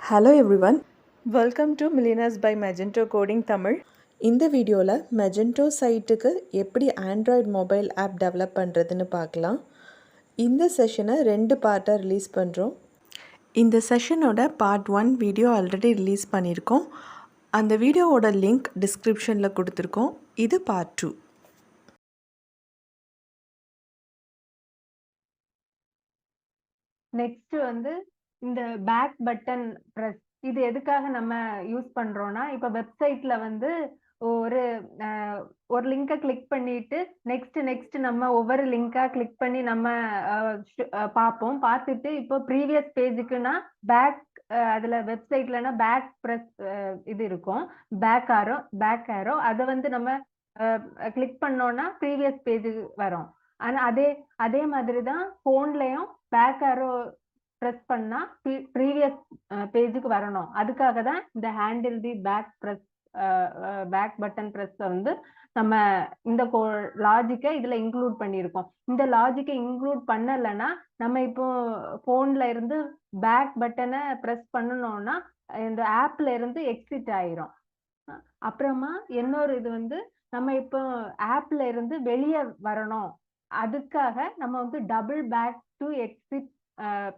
Hello everyone. Welcome to millionaires by Magento coding Tamil. இந்த வீடியோவில் மெஜென்டோ சைட்டுக்கு எப்படி ஆண்ட்ராய்டு மொபைல் ஆப் டெவலப் பண்ணுறதுன்னு பார்க்கலாம். இந்த செஷனை 2 பார்ட்டாக ரிலீஸ் பண்ணுறோம். இந்த செஷனோட பார்ட் 1 வீடியோ ஆல்ரெடி ரிலீஸ் பண்ணியிருக்கோம். அந்த வீடியோவோட லிங்க் டிஸ்கிரிப்ஷனில் கொடுத்துருக்கோம். இது பார்ட் 2. நெக்ஸ்ட் வந்து இந்த பேக் பட்டன் பிரஸ் இது எதுக்காக நம்ம யூஸ் பண்றோம்னா, இப்ப வெப்சைட்ல வந்து ஒரு ஒரு லிங்கை கிளிக் பண்ணிட்டு நெக்ஸ்ட் நம்ம ஒவ்வொரு லிங்கா கிளிக் பண்ணி நம்ம பார்ப்போம். பார்த்துட்டு இப்போ ப்ரீவியஸ் பேஜுக்குன்னா பேக் அதுல வெப்சைட்லனா பேக் பிரஸ் இது இருக்கும், பேக் ஆரோ அதை வந்து நம்ம கிளிக் பண்ணோம்னா ப்ரீவியஸ் பேஜுக்கு வரும். ஆனா அதே மாதிரி தான் போன்லயும் பேக் ஆரோ பிரஸ் பண்ணா ப்ரீவியஸ் பேஜுக்கு வரணும். அதுக்காக தான் இந்த handle the back button press வந்து நம்ம இந்த லாஜிக்கை இதுல இன்க்ளூட் பண்ணியிருக்கோம். இந்த லாஜிக்கை இன்க்ளூட் பண்ணலைன்னா நம்ம இப்போ போன்ல இருந்து பேக் பட்டனை பிரஸ் பண்ணணும்னா இந்த ஆப்ல இருந்து எக்ஸிட் ஆயிரும். அப்புறமா இன்னொரு இது வந்து நம்ம இப்போ ஆப்ல இருந்து வெளியே வரணும். அதுக்காக நம்ம வந்து double back to exit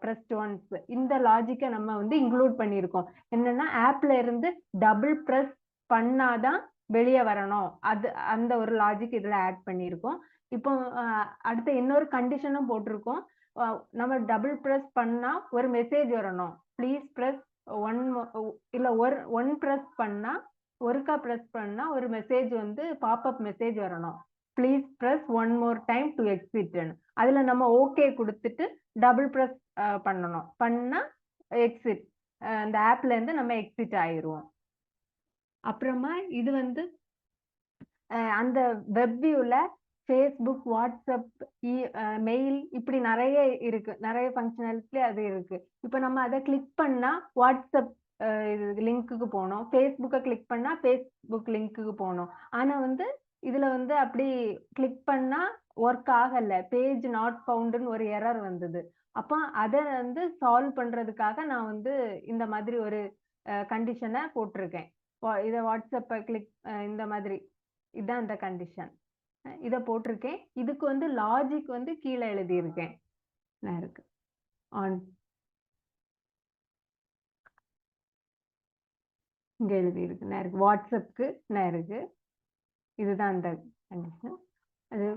press once இந்த லாஜிக்கை நம்ம வந்து இன்க்ளூட் பண்ணியிருக்கோம். என்னன்னா ஆப்ல இருந்து டபுள் பிரஸ் பண்ணாதான் வெளியே வரணும். அந்த ஒரு லாஜிக் இதுல ஆட் பண்ணியிருக்கோம். இப்போ அடுத்த இன்னொரு கண்டிஷனும் போட்டிருக்கோம். நம்ம டபுள் பிரஸ் பண்ணா ஒரு மெசேஜ் வரணும். ப்ளீஸ் பிரஸ் ஒன் பிரஸ் பண்ணா ஒருக்கா பிரஸ் பண்ணா ஒரு மெசேஜ் வந்து பாப்அப் மெசேஜ் வரணும். Please press one more time to exit. அதுல நம்ம ஓகே கொடுத்துட்டு டபுள் பிரஸ் பண்ணணும். பண்ணா எக்ஸிட், இந்த ஆப்ல இருந்து நம்ம எக்ஸிட் ஆயிருவோம். அப்புறமா இது வந்து அந்த வெப் வியூல ஃபேஸ்புக், வாட்ஸ்அப், மெயில் இப்படி நிறைய இருக்கு, நிறைய ஃபங்க்ஷனாலிட்டி அது இருக்கு. இப்போ நம்ம அதை கிளிக் பண்ணா வாட்ஸ்அப் லிங்க்குக்கு போகணும், ஃபேஸ்புக்கை கிளிக் பண்ணா ஃபேஸ்புக் லிங்க்குக்கு போகணும். ஆனா வந்து இதுல வந்து அப்படி கிளிக் பண்ணா ஒர்க் ஆகல, பேஜ் நாட் ஃபவுண்டுன்னு ஒரு எரர் வந்தது. அப்போ அதை வந்து சால்வ் பண்றதுக்காக நான் வந்து இந்த மாதிரி ஒரு கண்டிஷனை போட்டிருக்கேன். இதை வாட்ஸ்அப்பை கிளிக் இந்த மாதிரி இதுதான் இந்த கண்டிஷன், இதை போட்டிருக்கேன். இதுக்கு வந்து லாஜிக் வந்து கீழே எழுதியிருக்கேன். நான் இருக்கு ஆன் இங்க எழுதி இருக்கு, நான் இருக்கு வாட்ஸ்அப்புக்கு நான் இருக்கு. இதுதான் அந்த கண்டிஷன். அது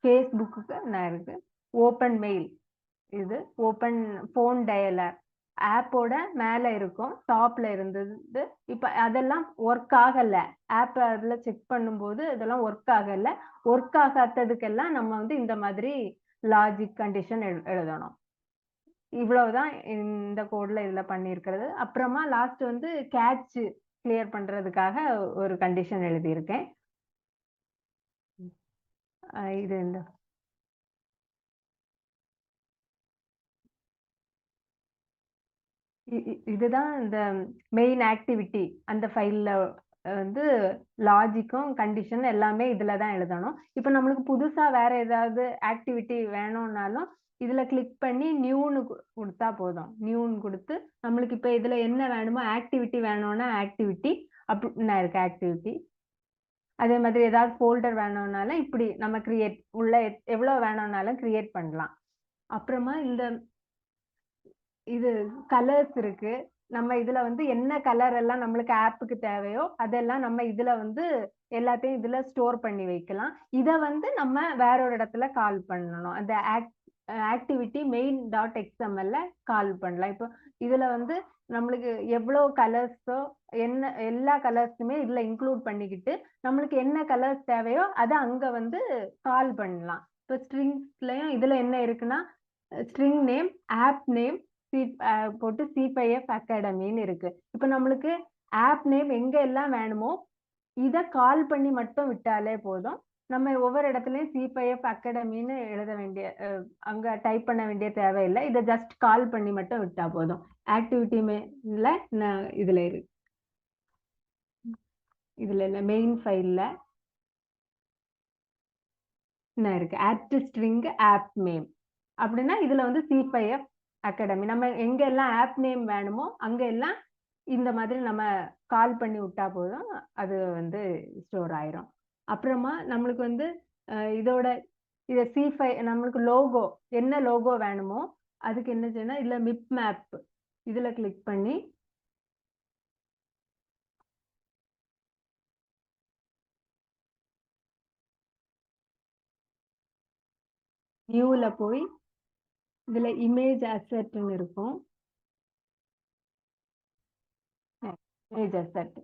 ஃபேஸ்புக்கு நான் இருக்கு. ஓப்பன் மெயில், இது ஓப்பன் போன் டயலர் ஆப்போட மேல இருக்கும், டாப்ல இருந்தது. இப்ப அதெல்லாம் ஒர்க் ஆகல, ஆப் அதுல செக் பண்ணும்போது இதெல்லாம் ஒர்க் ஆகல. ஒர்க் ஆகாததுக்கெல்லாம் நம்ம வந்து இந்த மாதிரி லாஜிக் கண்டிஷன் எழுதணும். இவ்வளவுதான் இந்த கோட்ல இதுல பண்ணியிருக்கிறது. அப்புறமா லாஸ்ட் வந்து கேட்ச் கிளியர் பண்றதுக்காக ஒரு கண்டிஷன் எழுதியிருக்கேன். இது இந்த இதுதான் இந்த மெயின் ஆக்டிவிட்டி. அந்த ஃபைல்ல வந்து லாஜிக்கும் கண்டிஷன் எல்லாமே இதுல தான் எழுதணும். இப்போ நம்மளுக்கு புதுசா வேற ஏதாவது ஆக்டிவிட்டி வேணும்னாலும் இதுல கிளிக் பண்ணி நியூன்னு கொடுத்தா போதும். நியூன்னு கொடுத்து நம்மளுக்கு இப்போ இதுல என்ன வேணுமோ ஆக்டிவிட்டி வேணும்னா ஆக்டிவிட்டி அப்படின்னு இருக்கு ஆக்டிவிட்டி. அதே மாதிரி ஏதாவது ஃபோல்டர் வேணும்னாலும் இப்படி நம்ம கிரியேட் உள்ள எவ்வளவு வேணும்னாலும் கிரியேட் பண்ணலாம். அப்புறமா இந்த இது கலர்ஸ் இருக்கு. நம்ம இதுல வந்து என்ன கலர் எல்லாம் நம்மளுக்கு ஆப்புக்கு தேவையோ அதெல்லாம் நம்ம இதுல வந்து எல்லாத்தையும் இதுல ஸ்டோர் பண்ணி வைக்கலாம். இத வந்து நம்ம வேற ஒரு இடத்துல கால் பண்ணணும். அந்த ஆக்டிவிட்டி மெயின் டாட் எக்ஸ்எம்எல்ல கால் பண்ணலாம். இப்போ இதுல வந்து நம்மளுக்கு எவ்வளவு கலர்ஸோ என்ன எல்லா கலர்ஸுமே இதுல இன்க்ளூட் பண்ணிக்கிட்டு நம்மளுக்கு என்ன கலர்ஸ் தேவையோ அதை அங்க வந்து கால் பண்ணலாம். இப்போ ஸ்ட்ரிங்ஸ்லயும் இதுல என்ன இருக்குன்னா ஸ்ட்ரிங் நேம், ஆப் நேம் போட்டு C5F அகாடமின்னு இருக்கு. இப்ப நம்மளுக்கு ஆப் நேம் எங்க எல்லாம் வேணுமோ இத கால் பண்ணி மட்டும் விட்டாலே போதும். நம்ம ஒவ்வொரு இடத்துலயும் C5F அகாடமின்னு எழுத வேண்டிய அங்க டைப் பண்ண வேண்டிய தேவையில்லை. இதை ஜஸ்ட் கால் பண்ணி மட்டும் விட்டா போதும். ஆக்டிவிட்டி இதுல இருக்கு, இதுல இல்ல மெயின் ஃபைல்ல என்ன இருக்கு, ஆட் ஸ்ட்ரிங் ஆப் நேம் அப்படின்னா இதுல வந்து C5F அகாடமி. நம்ம எங்க எல்லாம் ஆப் நேம் வேணுமோ அங்க எல்லாம் இந்த மாதிரி நம்ம கால் பண்ணி விட்டா போதும், அது வந்து ஸ்டோர் ஆயிரும். அப்புறமா நம்மளுக்கு வந்து இதோட C5 நம்மளுக்கு லோகோ என்ன லோகோ வேணுமோ அதுக்கு என்ன செய்யணும், இல்ல மிப் மேப் இதுல கிளிக் பண்ணி நியூல போய் இதுல இமேஜ் அசெட்னு இருக்கும். இமேஜ் அசெட்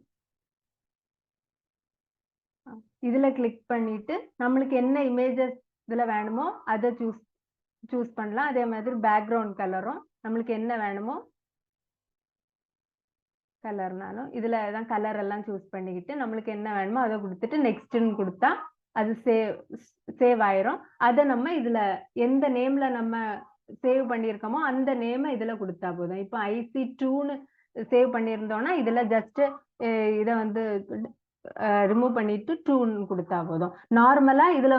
இதுல கிளிக் பண்ணிட்டு நம்மளுக்கு என்ன இமேஜஸ் இதுல வேணுமோ அதை சூஸ் பண்ணலாம். அதே மாதிரி பேக்ரவுண்ட் கலரும் நம்மளுக்கு என்ன வேணுமோ கலர்னாலும் இதுல தான் கலர் எல்லாம் சூஸ் பண்ணிக்கிட்டு நம்மளுக்கு என்ன வேணுமோ அதை கொடுத்துட்டு நெக்ஸ்ட்னு கொடுத்தா அது சேவ் ஆயிரும். அதை நம்ம இதுல எந்த நேம்ல நம்ம சேவ் பண்ணியிருக்கோமோ அந்த நேமை இதுல கொடுத்தா போதும். இப்போ IC2ன்னு சேவ் பண்ணியிருந்தோம்னா இதுல ஜஸ்ட் இதை ரிமூவ் பண்ணிட்டு 2ன்னு கொடுத்தா போதும். நார்மலா இதுல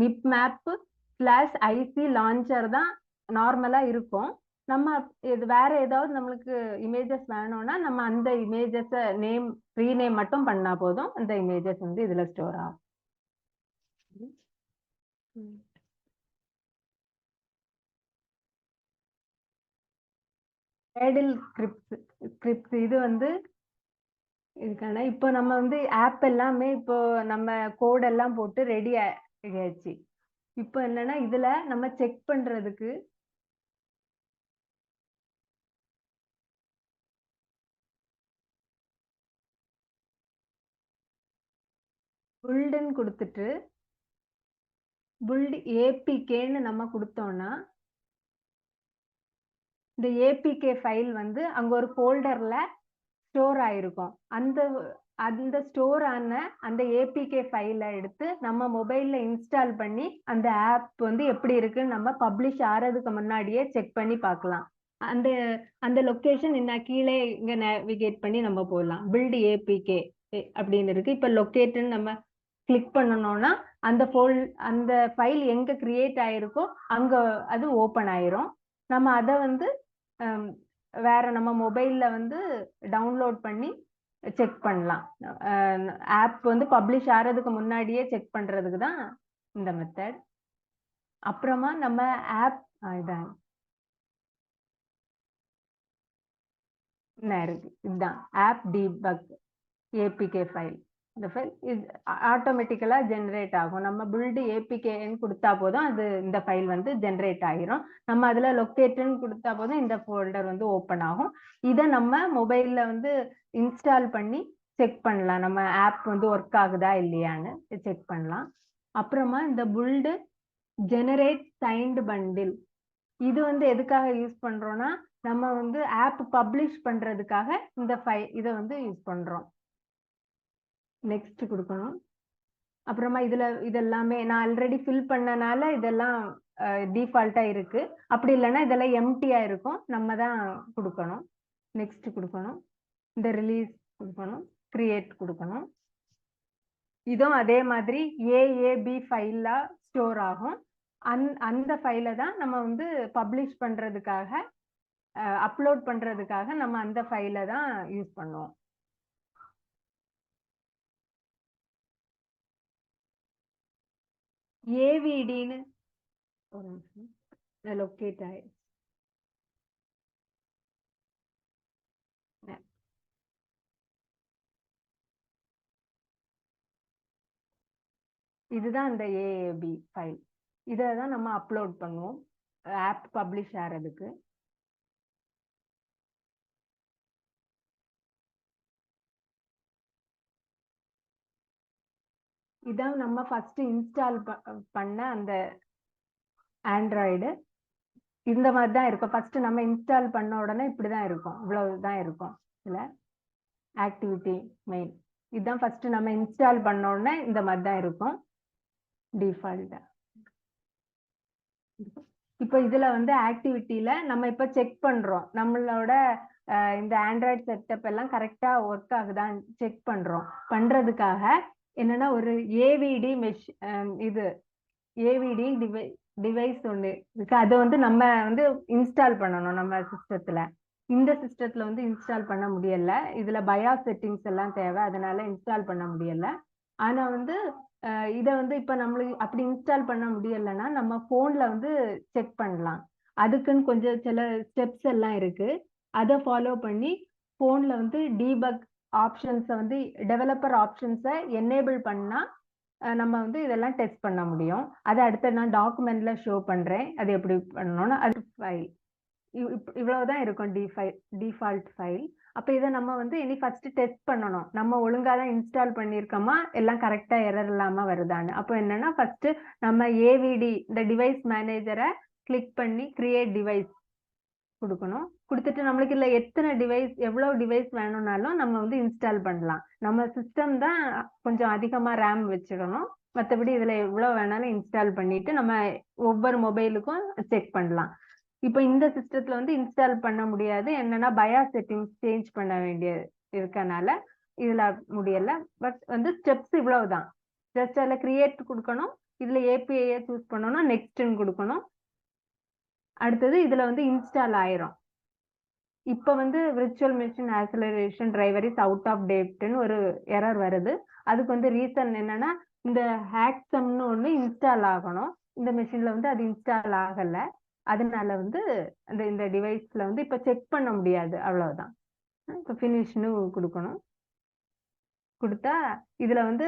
@mipmap/IC launcher தான் நார்மலா இருக்கும். நம்ம இது வேற ஏதாவது நம்மளுக்கு இமேஜஸ் வேணும்னா நம்ம அந்த இமேஜஸ் ரீநேம் மட்டும் பண்ணா போதும். அந்த இமேஜஸ் இதுல ஸ்டோர் ஆகும். Cradle scripts இது இதுக்கான இப்போ நம்ம ஆப் எல்லாமே இப்போ நம்ம கோட் எல்லாம் போட்டு ரெடி ஆயிடுச்சு. இப்போ என்னன்னா இதுல நம்ம செக் பண்றதுக்கு புல்டுன்னு கொடுத்துட்டு புல்ட் APKன்னு நம்ம கொடுத்தோம்னா இந்த APK ஃபைல் அங்க ஒரு ஃபோல்டர்ல ஸ்டோர் ஆயிருக்கும். அந்த ஸ்டோர் ஆன அந்த APK ஃபைலை எடுத்து நம்ம மொபைல்ல இன்ஸ்டால் பண்ணி அந்த ஆப் எப்படி இருக்குன்னு நம்ம பப்ளிஷ் ஆறதுக்கு முன்னாடியே செக் பண்ணி பார்க்கலாம். அந்த லொகேஷன் கீழே இங்க நேவிகேட் பண்ணி நம்ம போடலாம். பில்ட் APK அப்படின்னு இருக்கு. இப்ப லொகேட்னு நம்ம கிளிக் பண்ணணும்னா அந்த ஃபைல் எங்க கிரியேட் ஆயிருக்கோ அங்க அது ஓபன் ஆயிரும். நம்ம அதை வேற நம்ம மொபைல்ல டவுன்லோட் பண்ணி செக் பண்ணலாம். ஆப் பப்ளிஷ் ஆறதுக்கு முன்னாடியே செக் பண்றதுக்கு தான் இந்த மெத்தட். அப்புறமா நம்ம ஆப் இதான் இருக்கு. இதுதான் ஆப் டீபக் APK ஃபைல். இந்த ஃபைல் ஆட்டோமேட்டிக்கலா ஜெனரேட் ஆகும். நம்ம பில்ட் APKன்னு கொடுத்தா போதும் அது இந்த ஃபைல் ஜெனரேட் ஆகிரும். நம்ம அதுல லொகேட்னு கொடுத்தா போதும் இந்த ஃபோல்டர் ஓபன் ஆகும். இதை நம்ம மொபைல்ல இன்ஸ்டால் பண்ணி செக் பண்ணலாம். நம்ம ஆப் ஒர்க் ஆகுதா இல்லையான்னு செக் பண்ணலாம். அப்புறமா இந்த பில்ட் ஜெனரேட் சைன்டு பண்டில் இது எதுக்காக யூஸ் பண்றோம்னா நம்ம ஆப் பப்ளிஷ் பண்றதுக்காக இந்த இதை யூஸ் பண்றோம். நெக்ஸ்ட் கொடுக்கணும். அப்புறமா இதெல்லாமே நான் ஆல்ரெடி ஃபில் பண்ணனால இதெல்லாம் டிஃபால்ட்டா இருக்கு. அப்படி இல்லைன்னா இதெல்லாம் எம்டியா இருக்கும். நம்ம தான் கொடுக்கணும். நெக்ஸ்ட் கொடுக்கணும். இந்த ரிலீஸ் கொடுக்கணும். கிரியேட் கொடுக்கணும். இதுவும் அதே மாதிரி AAB ஃபைலா ஸ்டோர் ஆகும். அந்த ஃபைலை தான் நம்ம பப்ளிஷ் பண்றதுக்காக அப்லோட் பண்றதுக்காக நம்ம அந்த ஃபைலை தான் யூஸ் பண்ணுவோம். AVDன்னு ஒரு நிமிஷம் லொக்கேட் ஆயிடுச்சு. இதுதான் இந்த AAB ஃபைல். இதை தான் நம்ம அப்லோட் பண்ணுவோம் ஆப் பப்ளிஷ் ஆறதுக்கு. இதான் நம்ம ஃபர்ஸ்ட் இன்ஸ்டால் பண்ண அந்த ஆண்ட்ராய்டு. இந்த மாதிரி தான் இருக்கும். ஃபர்ஸ்ட் நம்ம இன்ஸ்டால் பண்ண உடனே இப்படிதான் இருக்கும். இவ்வளவுதான் இருக்கும். இதுல ஆக்டிவிட்டி மெயின் இதுதான் ஃபர்ஸ்ட் நம்ம இன்ஸ்டால் பண்ண உடனே இந்த மாதிரி தான் இருக்கும் டிஃபால்ட்டா. இப்போ இதுல ஆக்டிவிட்டியில நம்ம இப்ப செக் பண்றோம் நம்மளோட இந்த ஆண்ட்ராய்டு செட்டப் எல்லாம் கரெக்டா ஒர்க் ஆகுதான்னு செக் பண்றதுக்காக என்னன்னா ஒரு AVD இது AVD டிவைஸ் ஒண்ணு இருக்கு. அதை நம்ம இன்ஸ்டால் பண்ணணும் நம்ம சிஸ்டத்துல. இந்த சிஸ்டத்துல வந்து இன்ஸ்டால் பண்ண முடியல. இதுல பயாஸ் செட்டிங்ஸ் எல்லாம் தேவை, அதனால இன்ஸ்டால் பண்ண முடியல. ஆனா வந்து இத வந்து இப்ப நம்மளுக்கு அப்படி இன்ஸ்டால் பண்ண முடியலன்னா நம்ம போன்ல வந்து செக் பண்ணலாம். அதுக்குன்னு கொஞ்சம் சில ஸ்டெப்ஸ் எல்லாம் இருக்கு. அத ஃபாலோ பண்ணி போன்ல வந்து டீபக் ஆப்ஷன்ஸ வந்து டெவலப்பர் ஆப்ஷன்ஸ எனேபிள் பண்ணா நம்ம வந்து இதெல்லாம் டெஸ்ட் பண்ண முடியும். அத அடுத்து நான் டாக்குமெண்ட்ல ஷோ பண்றேன். அது எப்படி பண்ணணும்னு. அது ஃபைல் இவ்வளவுதான் இருக்கும் டிஃபால்ட் ஃபைல். அப்ப இத நம்ம வந்து இனி ஃபர்ஸ்ட் டெஸ்ட் பண்ணணும். நம்ம ஒழுங்கா தான் இன்ஸ்டால் பண்ணியிருக்கோமா, எல்லாம் கரெக்ட்டா எரர் இல்லாம வருதான்னு. அப்போ என்னன்னா ஃபர்ஸ்ட் நம்ம ஏவிடி இந்த டிவைஸ் மேனேஜர கிளிக் பண்ணி கிரியேட் டிவைஸ் குடுக்கணும். குடுத்துட்டு நம்மளுக்கு இதுல எத்தனை டிவைஸ் எவ்வளவு டிவைஸ் வேணும்னாலும் நம்ம வந்து இன்ஸ்டால் பண்ணலாம். நம்ம சிஸ்டம் தான் கொஞ்சம் அதிகமா ரேம் வச்சுக்கணும். மத்தபடி இதுல எவ்வளவு வேணாலும் இன்ஸ்டால் பண்ணிட்டு நம்ம ஒவ்வொரு மொபைலுக்கும் செக் பண்ணலாம். இப்ப இந்த சிஸ்டத்துல வந்து இன்ஸ்டால் பண்ண முடியாது. என்னன்னா பயாஸ் செட்டிங்ஸ் சேஞ்ச் பண்ண வேண்டிய இருக்கனால இதுல முடியல. பட் வந்து ஸ்டெப்ஸ் இவ்வளவுதான். ஜஸ்ட் அதுல கிரியேட் குடுக்கணும். இதுல ஏபிஐ சூஸ் பண்ணணும். நெக்ஸ்ட்ன்னு குடுக்கணும். அடுத்தது இதுல வந்து இன்ஸ்டால் ஆயிரும். இப்ப வந்து virtual machine acceleration driver is out of டேட்ன்னு ஒரு எரர் வருது. அதுக்கு வந்து ரீசன் என்னன்னா இந்த ஹேக்ஸம்னு ஒண்ணு இன்ஸ்டால் ஆகணும். இந்த மெஷின்ல வந்து அது இன்ஸ்டால் ஆகல. அதனால வந்து இந்த டிவைஸ்ல வந்து இப்ப செக் பண்ண முடியாது. அவ்வளவுதான். இப்ப ஃபினிஷ்னு குடுக்கணும். குடுத்தா இதுல வந்து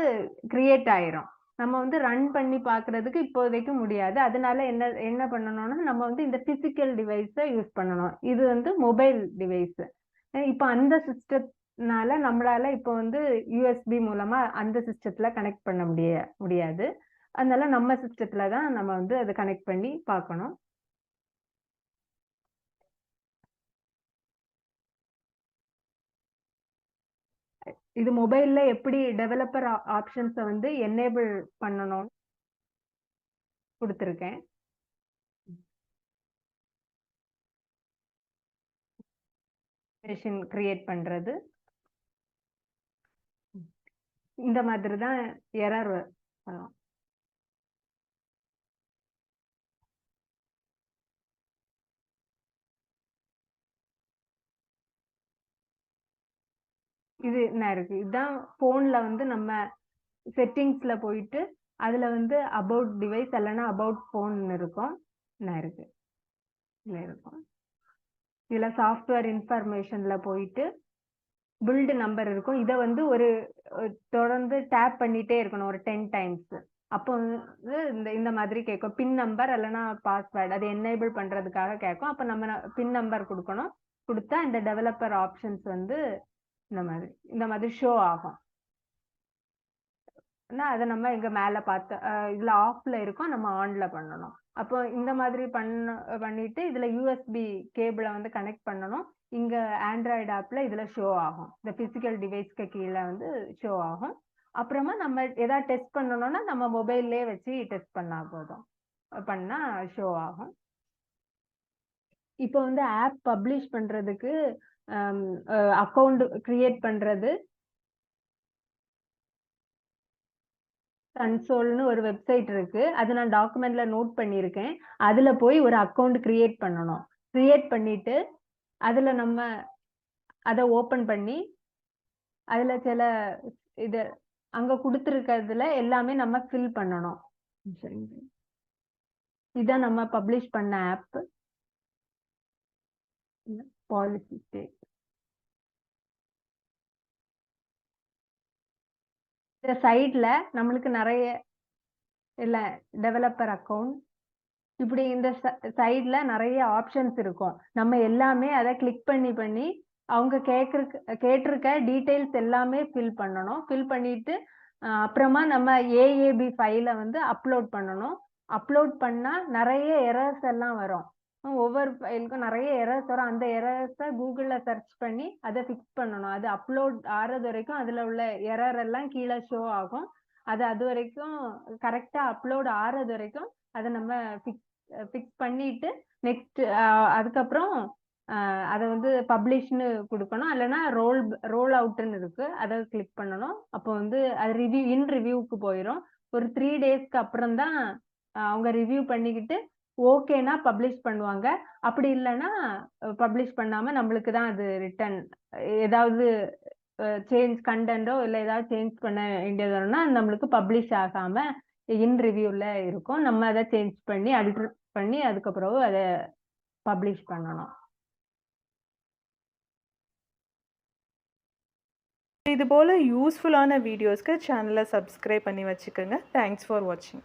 கிரியேட் ஆயிரும். நம்ம வந்து ரன் பண்ணி பார்க்கிறதுக்கு இப்போதைக்கு முடியாது. அதனால என்ன என்ன பண்ணணும்னா நம்ம வந்து இந்த பிசிக்கல் டிவைஸ யூஸ் பண்ணணும். இது வந்து மொபைல் டிவைஸ். இப்ப அந்த சிஸ்டம்னால நம்மளால இப்ப வந்து யூஎஸ்பி மூலமா அந்த சிஸ்டத்துல கனெக்ட் பண்ண முடியாது. அதனால நம்ம சிஸ்டத்துல தான் நம்ம வந்து அத கனெக்ட் பண்ணி பார்க்கணும். இது மொபைல்ல எப்படி டெவலப்பர் ஆப்ஷன்ஸ வந்து எனேபிள் பண்ணணும் குடுத்திருக்கேன். மெஷின் கிரியேட் பண்றது. இந்த மாதிரி தான் எரர் வரும். இது என்ன இருக்கு? இதுதான் போன்ல வந்து நம்ம செட்டிங்ஸ்ல போயிட்டு அதுல வந்து அபௌட் டிவைஸ் இல்லைன்னா அபௌட் போன் இருக்கும். என்ன இருக்கு? இதுல இருக்கும். இதுல சாஃப்ட்வேர் இன்ஃபர்மேஷன்ல போயிட்டு பில்ட் நம்பர் இருக்கும். இத வந்து ஒரு தொடர்ந்து டேப் பண்ணிட்டே இருக்கணும் ஒரு 10 டைம்ஸ். அப்போ வந்து இந்த மாதிரி கேட்கும். பின் நம்பர் இல்லைன்னா பாஸ்வேர்டு அது எனேபிள் பண்றதுக்காக கேட்கும். அப்ப நம்ம பின் நம்பர் கொடுக்கணும். கொடுத்தா இந்த டெவலப்பர் ஆப்ஷன்ஸ் வந்து இந்த மாதிரி ஷோ ஆகும். அதை நம்ம இங்க மேல பார்த்து இதுல ஆஃப்ல இருக்கும், நம்ம ஆன்ல பண்ணணும். அப்போ இந்த மாதிரி பண்ணிட்டு இதுல யூஎஸ்பி கேபிளை வந்து கனெக்ட் பண்ணணும். இங்க ஆண்ட்ராய்டு ஆப்ல இதுல ஷோ ஆகும். இந்த பிசிக்கல் டிவைஸ்க்கு கீழே வந்து ஷோ ஆகும். அப்புறமா நம்ம ஏதாவது டெஸ்ட் பண்ணணும்னா நம்ம மொபைல்லே வச்சு டெஸ்ட் பண்ணா போதும். பண்ணா ஷோ ஆகும். இப்போ வந்து ஆப் பப்ளிஷ் பண்றதுக்கு அக்கௌண்ட் கிரியேட் பண்றது கன்சோல்னு ஒரு வெப்சைட் இருக்கு. அது நான் டாக்குமெண்ட்ல நோட் பண்ணியிருக்கேன். அதுல போய் ஒரு அக்கவுண்ட் கிரியேட் பண்ணணும். கிரியேட் பண்ணிட்டு அதுல நம்ம அதை ஓபன் பண்ணி அதுல சில இது அங்க கொடுத்துருக்கிறதுல எல்லாமே நம்ம ஃபில் பண்ணணும். இதான் நம்ம பப்ளிஷ் பண்ண ஆப். Policy state. இந்த சைட்ல நம்மளுக்கு நிறைய இல்ல டெவலப்பர் அக்கவுண்ட் இப்படி இந்த சைட்ல நிறைய ஆப்ஷன்ஸ் இருக்கும். நம்ம எல்லாமே அதை கிளிக் பண்ணி அவங்க கேட்டிருக்க டீடைல்ஸ் எல்லாமே ஃபில் பண்ணணும். ஃபில் பண்ணிட்டு அப்புறமா நம்ம ஏஏபி ஃபைலை வந்து அப்லோட் பண்ணணும். அப்லோட் பண்ணா நிறைய எரர்ஸ் எல்லாம் வரும். ஒவ்வொரு ஃபைலுக்கும் நிறைய எரர்ஸ் வரும். அந்த எரர்ஸை கூகுள்ல சர்ச் பண்ணி அதை ஃபிக்ஸ் பண்ணணும். அது அப்லோட் ஆறது வரைக்கும் அதுல உள்ள எரர் எல்லாம் கீழே ஷோ ஆகும். அது வரைக்கும் கரெக்டா அப்லோட் ஆறது வரைக்கும் அதை நம்ம ஃபிக்ஸ் பண்ணிட்டு நெக்ஸ்ட் அதுக்கப்புறம் அதை வந்து பப்ளிஷ்னு கொடுக்கணும். இல்லைன்னா ரோல் அவுட்னு இருக்கு, அதை கிளிக் பண்ணணும். அப்போ வந்து அது ரிவ்யூக்கு போயிடும். ஒரு 3 டேஸ்க்கு அப்புறம் தான் அவங்க ரிவ்யூ பண்ணிக்கிட்டு ஓகேனா பப்ளிஷ் பண்ணுவாங்க. அப்படி இல்லன்னா பப்ளிஷ் பண்ணாம நம்மளுக்கு தான் அது ரிட்டர்ன் ஏதாவது சேஞ்ச் கன்டென்ட்டோ இல்ல ஏதாவது சேஞ்ச் பண்ண வேண்டியது வரும்னா, நம்மளுக்கு பப்ளிஷ் ஆகாம இன் ரிவ்யூல இருக்கும். நம்ம அத சேஞ்ச் பண்ணி அல்டர் பண்ணி அதுக்கப்புறம் அத பப்ளிஷ் பண்ணணும். இது போல் யூஸ்ஃபுல்லான வீடியோஸ்க்கு சேனலை சப்ஸ்கிரைப் பண்ணி வச்சுக்கோங்க. தேங்க்ஸ் ஃபார் வாட்சிங்.